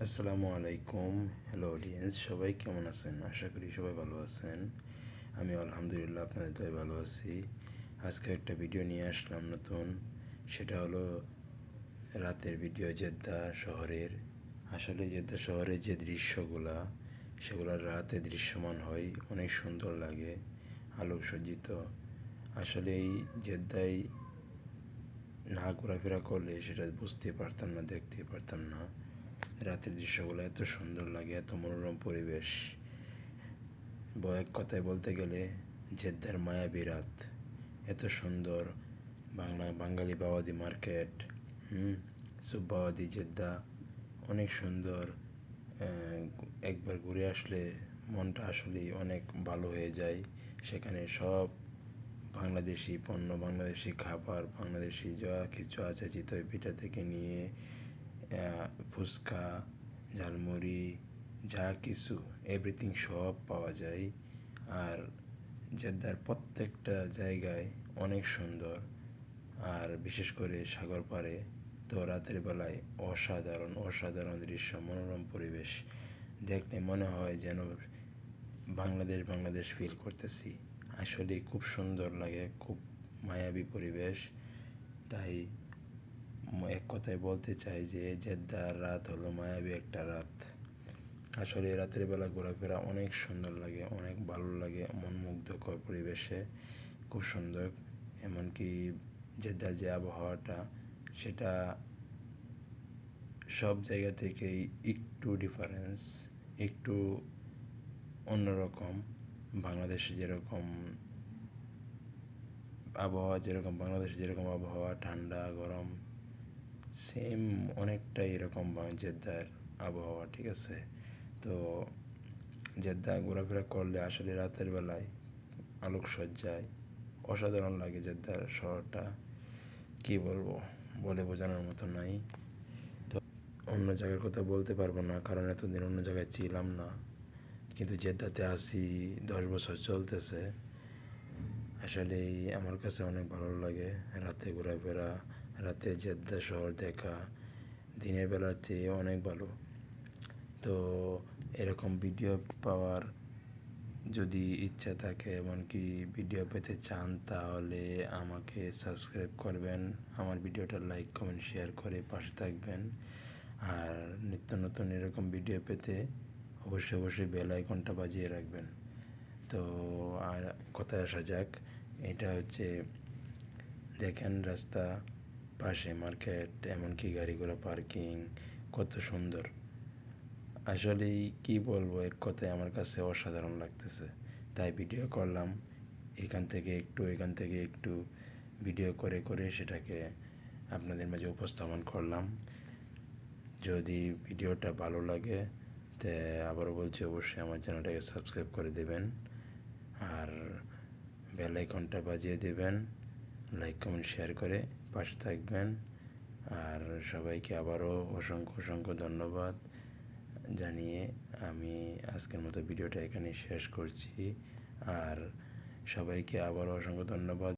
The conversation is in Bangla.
আসসালামু আলাইকুম। হ্যালো অডিয়েন্স, সবাই কেমন আছেন? আশা করি সবাই ভালো আছেন। আমি আলহামদুলিল্লাহ আপনাদের দয়ায় ভালো আছি। আজকে একটা ভিডিও নিয়ে আসলাম নতুন। সেটা হলো রাতের ভিডিও জেদ্দা শহরের। আসলে জেদ্দা শহরের যে দৃশ্যগুলা, সেগুলো রাতে দৃশ্যমান হয়, অনেক সুন্দর লাগে, আলোকসজ্জিত। আসলে এই জেদ্দায় না ঘোরাফেরা করলে সেটা বুঝতে পারতাম না, দেখতে পারতাম না। রাতের দৃশ্যগুলো এত সুন্দর লাগে, এত মনোরম পরিবেশ। এক কথায় বলতে গেলে জেদ্দার মায়াবী রাত। এত সুন্দর বাঙালি বাওয়াদি মার্কেট, সুব্বাওয়াদি জেদ্দা, অনেক সুন্দর। একবার ঘুরে আসলে মনটা আসলেই অনেক ভালো হয়ে যায়। সেখানে সব বাংলাদেশি পণ্য, বাংলাদেশি খাবার, বাংলাদেশি যা কিছু আছে, চিতই পিঠা থেকে নিয়ে ফুচকা, ঝালমুড়ি, যা কিছু এভরিথিং সব পাওয়া যায়। আর জেদ্দার প্রত্যেকটা জায়গায় অনেক সুন্দর। আর বিশেষ করে সাগর পাড়ে তো রাতের বেলায় অসাধারণ অসাধারণ দৃশ্য, মনোরম পরিবেশ। দেখলে মনে হয় যেন বাংলাদেশ ফিল করতেছি। আসলে খুব সুন্দর লাগে, খুব মায়াবী পরিবেশ। তাই এক কথায় বলতে চাই যে জেদ্দার রাত হলো মায়াবী একটা রাত। আসলে রাতের বেলা ঘোরাফেরা অনেক সুন্দর লাগে, অনেক ভালো লাগে, মন মুগ্ধকর পরিবেশে, খুব সুন্দর। এমনকি জেদ্দার যে আবহাওয়াটা, সেটা সব জায়গা থেকেই একটু ডিফারেন্স, একটু অন্যরকম। বাংলাদেশে যেরকম আবহাওয়া, যেরকম বাংলাদেশে যেরকম আবহাওয়া, ঠান্ডা গরম, সেম অনেকটাই এরকম জেদ্দার আবহাওয়া, ঠিক আছে? তো জেদ্দা ঘোরাফেরা করলে আসলে রাতের বেলায় আলোকসজ্জায় অসাধারণ লাগে জেদ্দার শহরটা। কী বলবো, বলে বোঝানোর মতো নাই। তো অন্য জায়গার কথা বলতে পারবো না, কারণ এতদিন অন্য জায়গায় ছিলাম না। কিন্তু জেদ্দাতে আসি 10 বছর চলতেছে। আসলেই আমার কাছে অনেক ভালো লাগে রাতে ঘোরাফেরা, রাতে জেদ্দা শহর দেখা দিনের বেলার চেয়ে অনেক ভালো। তো এরকম ভিডিও পাওয়ার যদি ইচ্ছা থাকে, এমনকি ভিডিও পেতে চান, তাহলে আমাকে সাবস্ক্রাইব করবেন, আমার ভিডিওটা লাইক কমেন্ট শেয়ার করে পাশে থাকবেন। আর নিত্য নতুন এরকম ভিডিও পেতে অবশ্যই বেল আইকনটা বাজিয়ে রাখবেন। তো আর কথায় আসা যাক, এটা হচ্ছে দেখেন রাস্তা পাশে মার্কেট, এমনকি গাড়ি ঘোড়া পার্কিং, কত সুন্দর। আসলেই কী বলবো, এক কথায় আমার কাছে অসাধারণ লাগতেছে। তাই ভিডিও করলাম, এখান থেকে একটু ভিডিও করে সেটাকে আপনাদের মাঝে উপস্থাপন করলাম। যদি ভিডিওটা ভালো লাগে, তে আবারও বলছি, অবশ্যই আমার চ্যানেলটাকে সাবস্ক্রাইব করে দেবেন, আর বেল আইকনটা বাজিয়ে দেবেন, লাইক কমেন্ট শেয়ার করে পাশে থাকবেন। আর সবাইকে আবারও অসংখ্য ধন্যবাদ জানিয়ে আমি আজকের মতো ভিডিওটা এখানে শেষ করছি। আর সবাইকে আবারও অসংখ্য ধন্যবাদ।